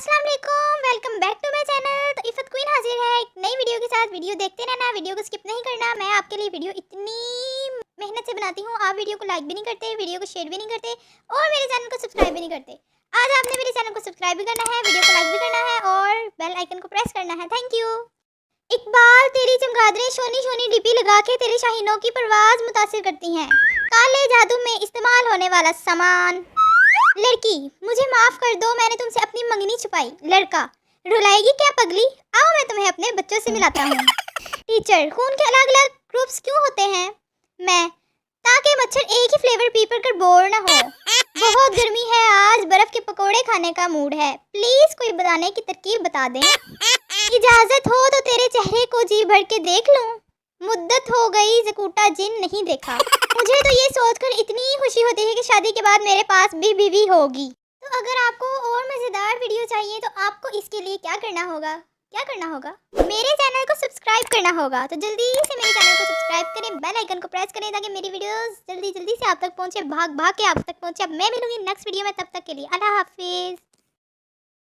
अस्सलाम वालेकुम, welcome back to my channel. तो इफ़त क्वीन हाजिर है एक नई वीडियो के साथ। वीडियो देखते रहना, वीडियो को स्किप नहीं करना। मैं आपके लिए वीडियो इतनी मेहनत से बनाती हूँ, आप वीडियो को लाइक भी नहीं करते, वीडियो को शेयर भी नहीं करते और मेरे चैनल को सब्सक्राइब भी नहीं करते। आज आपने मेरे चैनल को सब्सक्राइब भी करना है, वीडियो को लाइक भी करना है और बेल आइकन को प्रेस करना है। Thank you. इकबाल, तेरी चमगादड़ें शोनी शोनी डीपी लगा के तेरे शाहीनों की परवाज़ मुतासिर करती हैं। काले जादू में इस्तेमाल होने वाला सामान। लड़की, मुझे माफ कर दो, मैंने तुमसे अपनी मंगनी छुपाई। लड़का, रुलाएगी क्या पगली, आओ मैं तुम्हें अपने बच्चों से मिलाता हूँ। टीचर, खून के अलग अलग ग्रुप्स क्यों होते हैं? मैं, ताकि मच्छर एक ही फ्लेवर पी कर बोर ना हो। बहुत गर्मी है, आज बर्फ के पकोड़े खाने का मूड है, प्लीज कोई बनाने की तरकीब बता दें। इजाजत हो तो तेरे चेहरे को जी भर के देख लूं। मुद्दत हो गई ज़कूटा जिन नहीं देखा। मुझे तो ये सोचकर इतनी खुशी होती है कि शादी के बाद मेरे पास भी बीवी होगी। तो अगर आपको और मज़ेदार वीडियो चाहिए तो आपको इसके लिए क्या करना होगा? मेरे चैनल को सब्सक्राइब करना होगा। तो जल्दी से मेरे चैनल को सब्सक्राइब करें, बेल आइकन को प्रेस करें ताकि मेरी वीडियोस जल्दी जल्दी से आप तक पहुंचे, भाग भाग के आप तक पहुंचे। अब मैं मिलूंगी नेक्स्ट वीडियो में, तब तक के लिए अल्लाह हाफिज़।